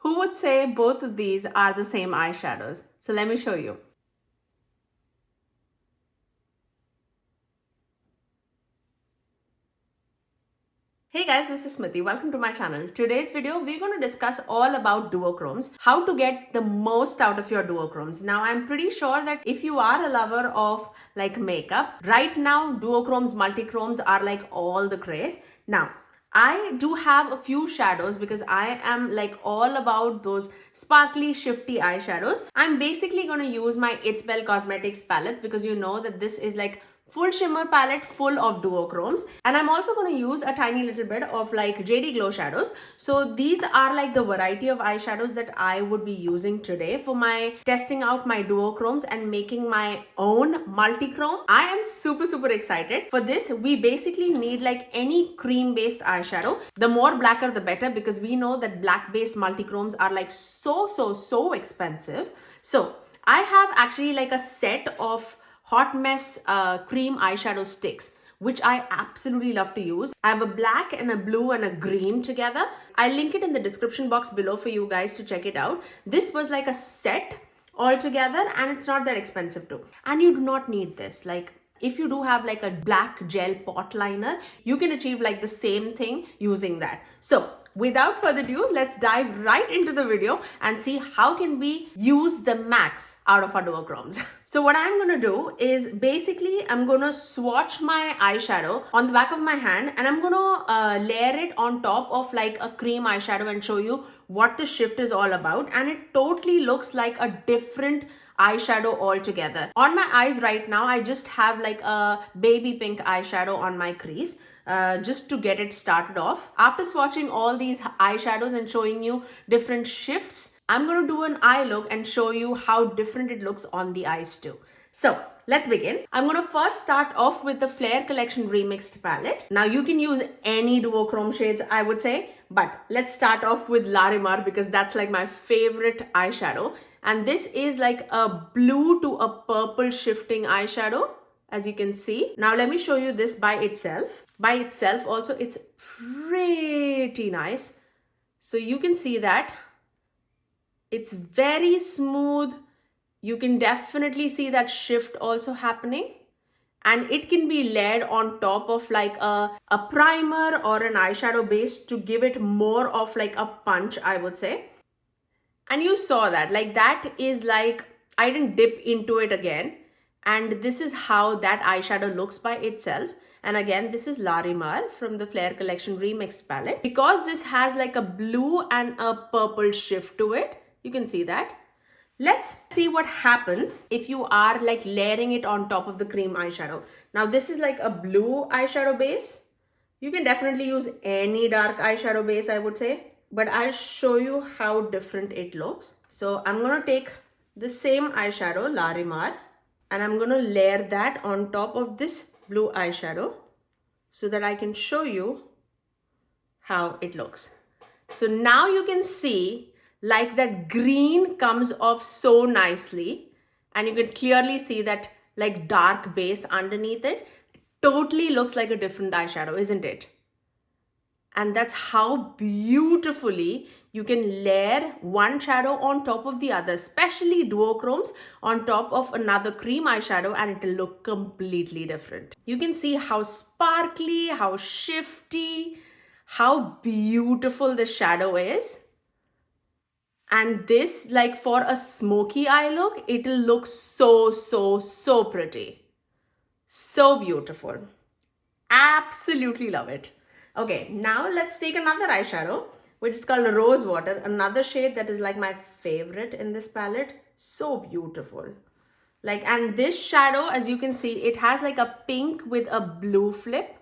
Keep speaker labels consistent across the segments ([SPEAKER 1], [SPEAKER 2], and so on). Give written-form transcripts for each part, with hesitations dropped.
[SPEAKER 1] Who would say both of these are the same eyeshadows? So let me show you. Hey guys, this is Smithy. Welcome to my channel. Today's video, we're going to discuss all about duochromes, how to get the most out of your duochromes. Now, I'm pretty sure that if you are a lover of like makeup, right now, duochromes, multichromes are like all the craze. Now, I do have a few shadows because I am like all about those sparkly, shifty eyeshadows. I'm basically going to use my Its Bel Cosmetics palettes because you know that this is like full shimmer palette full of duochromes, and I'm also going to use a tiny little bit of like JD Glow shadows. So these are like the variety of eyeshadows that I would be using today for my testing out my duochromes and making my own multichrome. I am super excited for this. We basically need like any cream based eyeshadow. The more blacker the better, because we know that black based multichromes are like so expensive. So I have actually like a set of Hot Mess cream eyeshadow sticks, which I absolutely love to use. I have a black and a blue and a green together. I'll link it in the description box below for you guys to check it out. This was like a set altogether, and it's not that expensive too. And you do not need this. Like, if you do have like a black gel pot liner, you can achieve like the same thing using that. So without further ado, let's dive right into the video and see how can we use the max out of our duochromes. So what I'm going to do is basically I'm going to swatch my eyeshadow on the back of my hand, and I'm going to layer it on top of like a cream eyeshadow and show you what the shift is all about. And it totally looks like a different eyeshadow altogether. On my eyes right now, I just have like a baby pink eyeshadow on my crease. Just to get it started off. After swatching all these eyeshadows and showing you different shifts, I'm going to do an eye look and show you how different it looks on the eyes too. So let's begin. I'm going to first start off with the Flare Collection Remixed palette. Now you can use any duochrome shades, I would say, but let's start off with Larimar because that's like my favorite eyeshadow. And this is like a blue to a purple shifting eyeshadow, as you can see. Now let me show you this by itself. By itself also, it's pretty nice. So you can see that it's very smooth. You can definitely see that shift also happening. And it can be layered on top of like a primer or an eyeshadow base to give it more of like a punch, I would say. And you saw that, like that is like, I didn't dip into it again. And this is how that eyeshadow looks by itself. And again, this is Larimar from the Flare Collection Remixed palette. Because this has like a blue and a purple shift to it, you can see that. Let's see what happens if you are like layering it on top of the cream eyeshadow. Now this is like a blue eyeshadow base. You can definitely use any dark eyeshadow base, I would say, but I'll show you how different it looks. So I'm going to take the same eyeshadow, Larimar, and I'm going to layer that on top of this blue eyeshadow so that I can show you how it looks. So now you can see like that green comes off so nicely, and you can clearly see that like dark base underneath it. Totally looks like a different eyeshadow, isn't it? And that's how beautifully you can layer one shadow on top of the other, especially duochromes on top of another cream eyeshadow, and it will look completely different. You can see how sparkly, how shifty, how beautiful the shadow is. And this, like for a smoky eye look, it'll look so pretty. So beautiful. Absolutely love it. Okay, now let's take another eyeshadow, which is called Rose Water, another shade that is like my favorite in this palette. So beautiful. Like, and this shadow, as you can see, it has like a pink with a blue flip.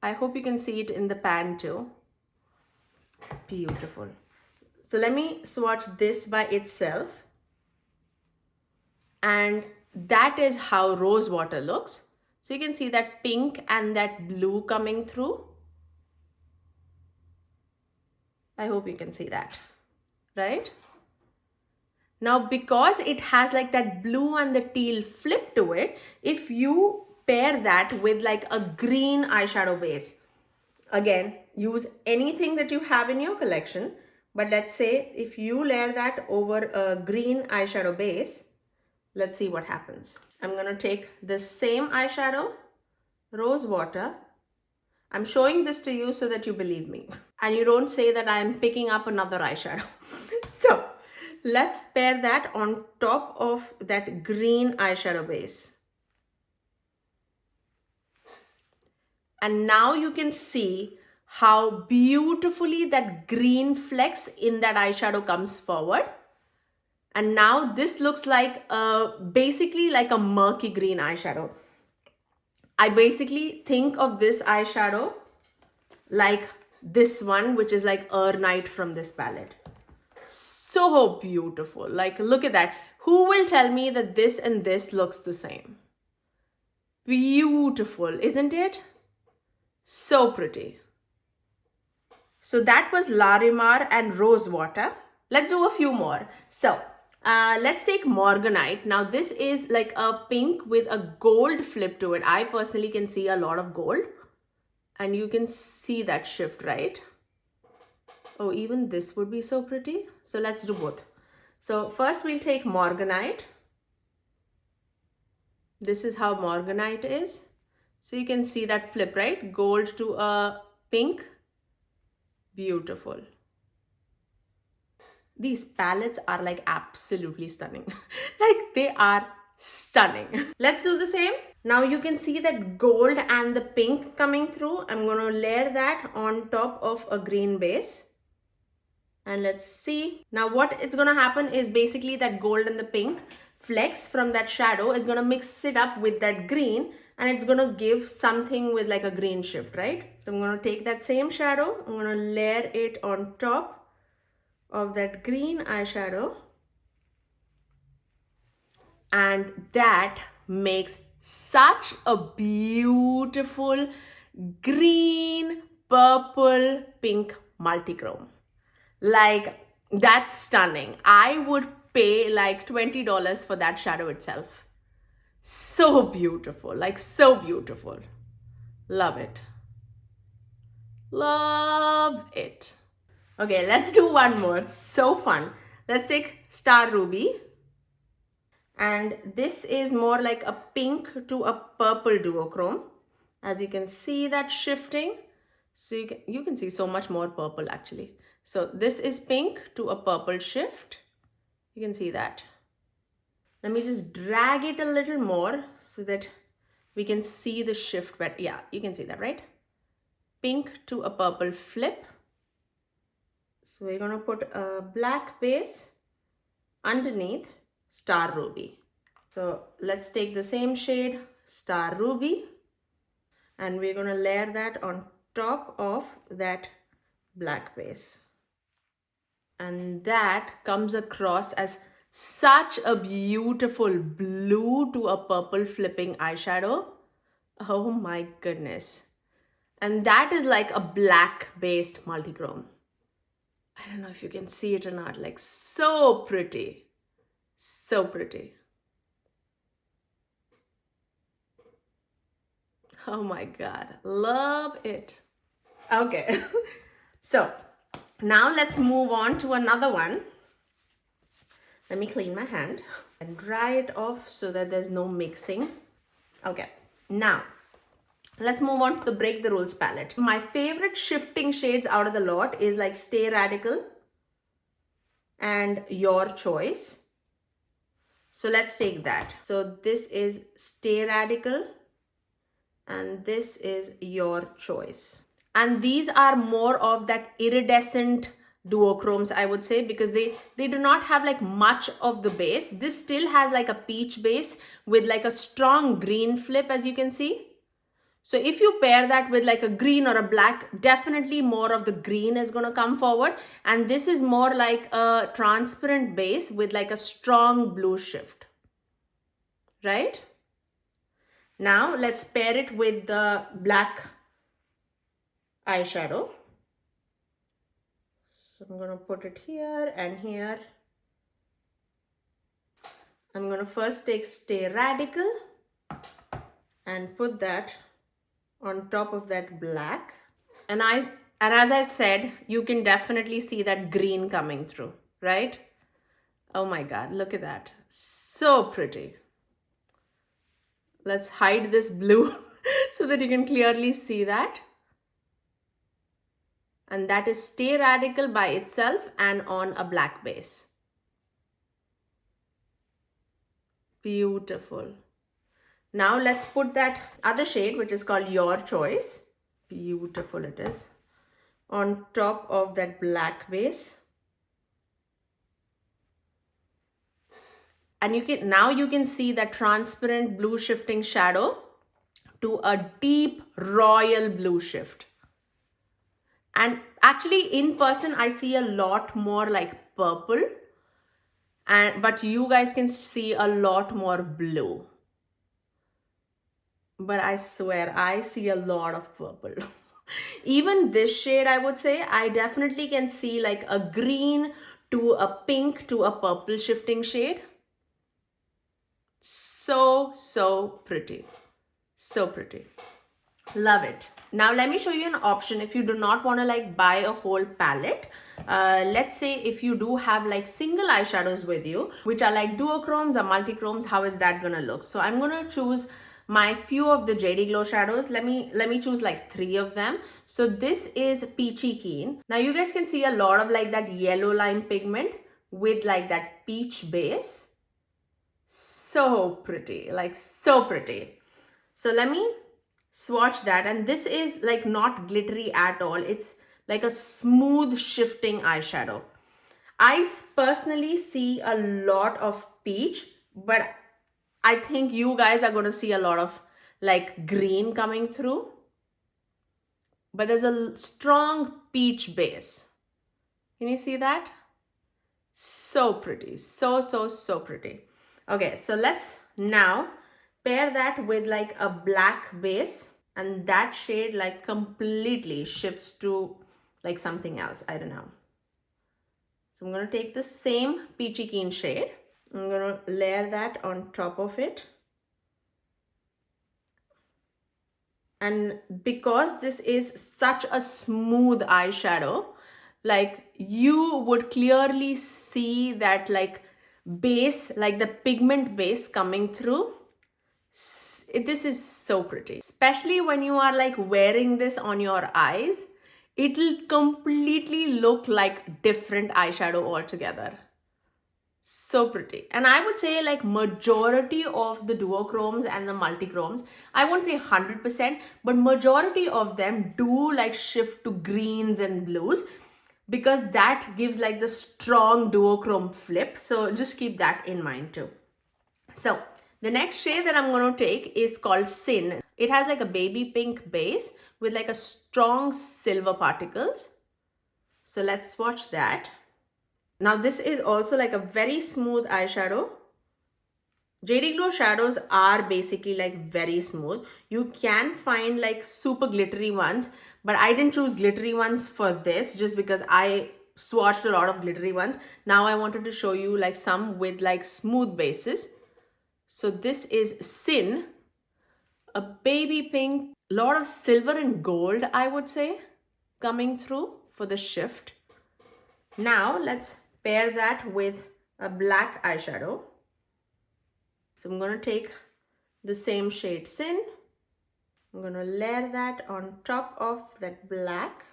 [SPEAKER 1] I hope you can see it in the pan too. Beautiful. So let me swatch this by itself. And that is how Rose Water looks. So you can see that pink and that blue coming through. I hope you can see that, right? Now, because it has like that blue and the teal flip to it, if you pair that with like a green eyeshadow base, again, use anything that you have in your collection, But let's say if you layer that over a green eyeshadow base, let's see what happens. I'm going to take this same eyeshadow, rose water. I'm showing this to you so that you believe me. And you don't say that I'm picking up another eyeshadow. So let's pair that on top of that green eyeshadow base. And now you can see how beautifully that green flecks in that eyeshadow comes forward. And now this looks like basically like a murky green eyeshadow. I basically think of this eyeshadow like this one, which is like Night from this palette. So beautiful. Like, look at that. Who will tell me that this and this looks the same? Beautiful, isn't it? So pretty. So that was Larimar and Rose Water. Let's do a few more. So let's take Morganite. Now this is like a pink with a gold flip to it. I personally can see a lot of gold. And you can see that shift, right? Oh, even this would be so pretty. So let's do both. So first we'll take Morganite. This is how Morganite is. So you can see that flip, right? Gold to a pink. Beautiful. These palettes are like absolutely stunning. Like they are stunning. Let's do the same. Now you can see that gold and the pink coming through. I'm going to layer that on top of a green base. And let's see. Now what it's going to happen is basically that gold and the pink flecks from that shadow is going to mix it up with that green. And it's going to give something with like a green shift, right? So I'm going to take that same shadow. I'm going to layer it on top of that green eyeshadow. And that makes such a beautiful green, purple, pink multichrome. Like, that's stunning. I would pay like $20 for that shadow itself. So beautiful, like so beautiful. Love it. Love it. Okay, let's do one more. So fun. Let's take Star Ruby. And this is more like a pink to a purple duochrome. As you can see that shifting. So you can see so much more purple actually. So this is pink to a purple shift. You can see that. Let me just drag it a little more so that we can see the shift better. Yeah, you can see that, right? Pink to a purple flip. So we're going to put a black base underneath Star Ruby. So let's take the same shade, Star Ruby, and we're going to layer that on top of that black base. And that comes across as such a beautiful blue to a purple flipping eyeshadow. Oh my goodness. And that is like a black based multichrome. I don't know if you can see it or not, like so pretty. So pretty. Oh my God, love it. Okay, so now let's move on to another one. Let me clean my hand and dry it off so that there's no mixing. Okay, now let's move on to the Break the Rules palette. My favorite shifting shades out of the lot is like Stay Radical and Your Choice. So let's take that. So this is Stay Radical and this is Your Choice. And these are more of that iridescent duochromes, I would say, because they do not have like much of the base. This still has like a peach base with like a strong green flip, as you can see. So if you pair that with like a green or a black, definitely more of the green is going to come forward. And this is more like a transparent base with like a strong blue shift, right? Now let's pair it with the black eyeshadow. So I'm going to put it here and here. I'm going to first take Stay Radical and put that on top of that black. And And as I said, you can definitely see that green coming through, right? Oh my God, look at that. So pretty. Let's hide this blue so that you can clearly see that. And that is Stay Radical by itself and on a black base. Beautiful. Now let's put that other shade, which is called Your Choice. Beautiful it is. On top of that black base. And you can see that transparent blue shifting shadow to a deep royal blue shift. And actually in person, I see a lot more like purple, but you guys can see a lot more blue. But I swear, I see a lot of purple. Even this shade, I would say, I definitely can see like a green to a pink to a purple shifting shade. So pretty. So pretty. Love it. Now let me show you an option if you do not want to like buy a whole palette. Let's say if you do have like single eyeshadows with you, which are like duochromes or multichromes, how is that gonna look? So I'm gonna choose my few of the JD Glow shadows. Let me choose like 3 of them. So this is Peachy Keen. Now you guys can see a lot of like that yellow lime pigment with like that peach base. So pretty, like so pretty. So let me swatch that, and this is like not glittery at all. It's like a smooth shifting eyeshadow. I personally see a lot of peach, but I think you guys are going to see a lot of like green coming through. But there's a strong peach base. Can you see that? So pretty. So pretty. Okay, so let's now pair that with like a black base, and that shade like completely shifts to like something else. I don't know. So I'm going to take the same Peachy Keen shade. I'm going to layer that on top of it. And because this is such a smooth eyeshadow, like you would clearly see that like base, like the pigment base coming through. This is so pretty, especially when you are like wearing this on your eyes. It'll completely look like different eyeshadow altogether. So pretty. And I would say like majority of the duochromes and the multichromes, I won't say 100%, but majority of them do like shift to greens and blues, because that gives like the strong duochrome flip. So just keep that in mind too. So the next shade that I'm going to take is called Sin. It has like a baby pink base with like a strong silver particles. So let's swatch that. Now this is also like a very smooth eyeshadow. JD Glow shadows are basically like very smooth. You can find like super glittery ones, but I didn't choose glittery ones for this just because I swatched a lot of glittery ones. Now I wanted to show you like some with like smooth bases. So this is Sin, a baby pink, lot of silver and gold, I would say, coming through for the shift. Now let's pair that with a black eyeshadow. So I'm going to take the same shade Sin. I'm going to layer that on top of that black.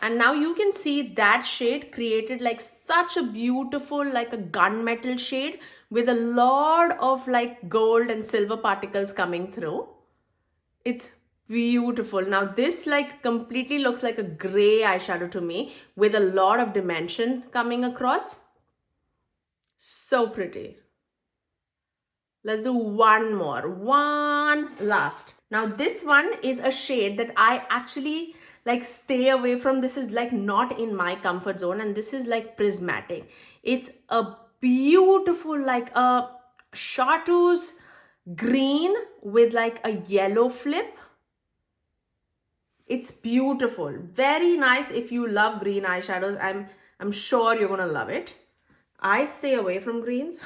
[SPEAKER 1] And now you can see that shade created like such a beautiful, like a gunmetal shade with a lot of like gold and silver particles coming through. It's beautiful. Now this like completely looks like a gray eyeshadow to me with a lot of dimension coming across. So pretty. Let's do one more, one last. Now this one is a shade that I actually like stay away from. This is like not in my comfort zone, and this is like Prismatic. It's a beautiful like a chartreuse green with like a yellow flip. It's beautiful. Very nice if you love green eyeshadows. I'm sure you're gonna love it. I stay away from greens.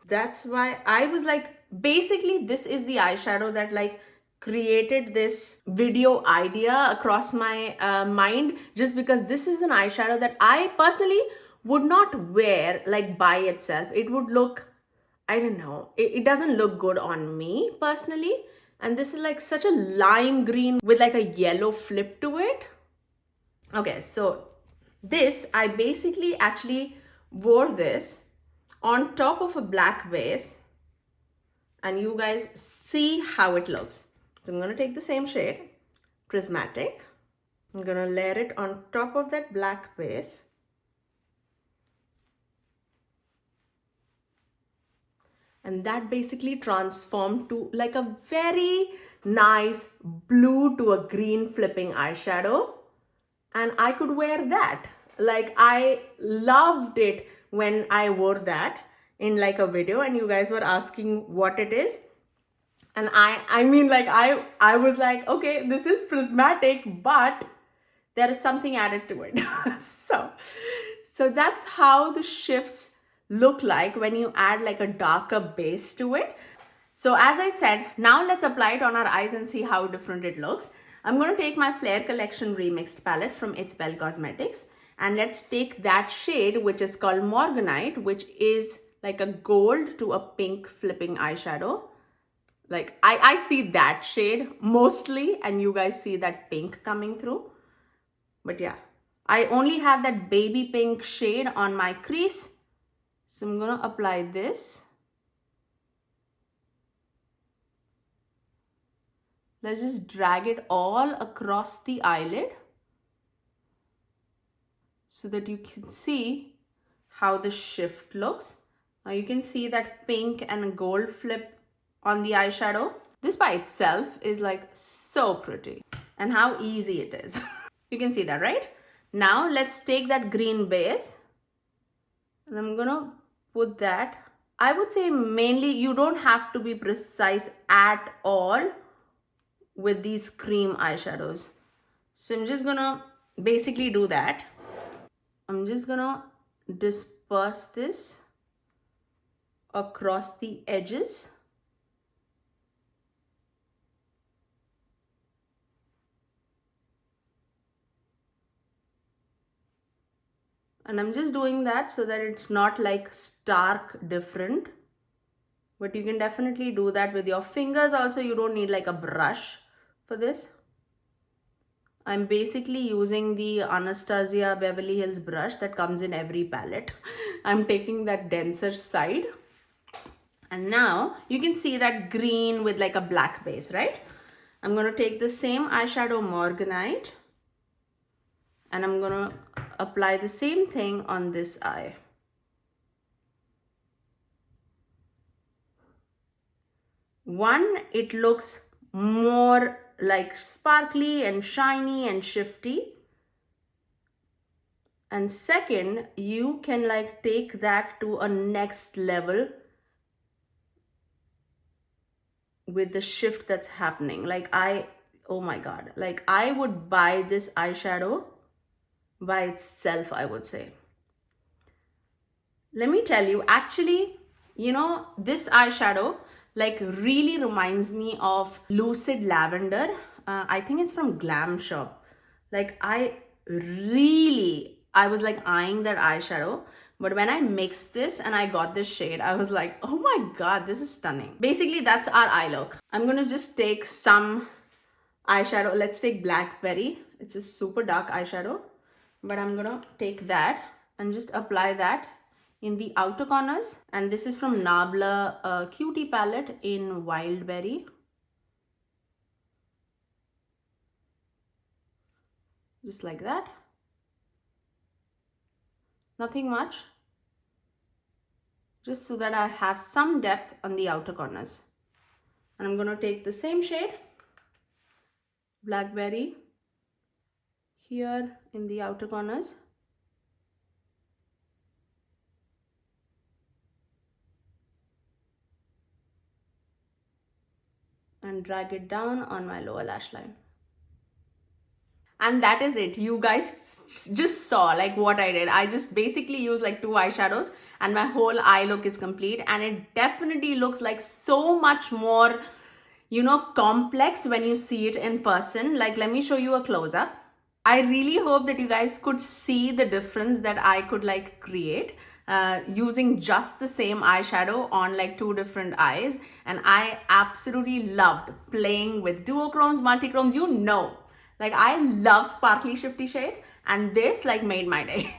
[SPEAKER 1] That's why I was like, basically this is the eyeshadow that like created this video idea across my mind, just because this is an eyeshadow that I personally would not wear like by itself. It would look, I don't know, it doesn't look good on me personally. And this is like such a lime green with like a yellow flip to it. Okay, so this, I basically actually wore this on top of a black base, and you guys see how it looks. So I'm going to take the same shade, Prismatic. I'm going to layer it on top of that black base. And that basically transformed to like a very nice blue to a green flipping eyeshadow. And I could wear that. Like, I loved it when I wore that in like a video and you guys were asking what it is. And I mean, like, I was like, okay, this is Prismatic, but there is something added to it. So that's how the shifts look like when you add like a darker base to it. So as I said, now let's apply it on our eyes and see how different it looks. I'm going to take my Flare Collection Remixed palette from Its Bel Cosmetics, and let's take that shade, which is called Morganite, which is like a gold to a pink flipping eyeshadow. Like, I see that shade mostly, and you guys see that pink coming through. But yeah, I only have that baby pink shade on my crease. So I'm going to apply this. Let's just drag it all across the eyelid so that you can see how the shift looks. Now you can see that pink and gold flip on the eyeshadow. This by itself is like so pretty, and how easy it is. You can see that, right? Now let's take that green base and I'm gonna put that. I would say mainly you don't have to be precise at all with these cream eyeshadows. So I'm just gonna basically do that. I'm just gonna disperse this across the edges. And I'm just doing that so that it's not like stark different. But you can definitely do that with your fingers also. You don't need like a brush for this. I'm basically using the Anastasia Beverly Hills brush that comes in every palette. I'm taking that denser side. And now you can see that green with like a black base, right? I'm going to take the same eyeshadow Morganite and I'm going to apply the same thing on this eye. One, it looks more like sparkly and shiny and shifty. And second, you can like take that to a next level with the shift that's happening. Like oh my God, like I would buy this eyeshadow by itself, I would say. Let me tell you, actually, you know, this eyeshadow like really reminds me of Lucid Lavender. I think it's from Glam Shop. Like I was like eyeing that eyeshadow, but when I mixed this and I got this shade, I was like, oh my God, this is stunning. Basically, that's our eye look. I'm gonna just take some eyeshadow. Let's take Blackberry. It's a super dark eyeshadow, but I'm gonna take that and just apply that in the outer corners. And this is from Nabla Cutie palette in Wildberry. Just like that. Nothing much. Just so that I have some depth on the outer corners. And I'm gonna take the same shade, Blackberry, here in the outer corners. And drag it down on my lower lash line. And that is it. You guys just saw like what I did. I just basically used like 2 eyeshadows and my whole eye look is complete. And it definitely looks like so much more complex when you see it in person. Like, let me show you a close-up. I really hope that you guys could see the difference that I could like create using just the same eyeshadow on like two different eyes. And I absolutely loved playing with duochromes, multichromes, like I love sparkly shifty shade, and this like made my day.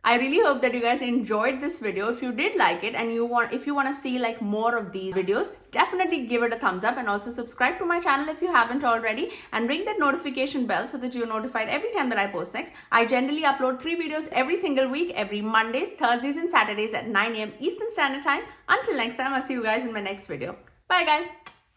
[SPEAKER 1] I really hope that you guys enjoyed this video. If you did like it and if you want to see like more of these videos, definitely give it a thumbs up and also subscribe to my channel if you haven't already, and ring that notification bell so that you're notified every time that I post next. I generally upload 3 videos every single week, every Mondays, Thursdays and Saturdays at 9 a.m. Eastern Standard Time. Until next time, I'll see you guys in my next video. Bye guys.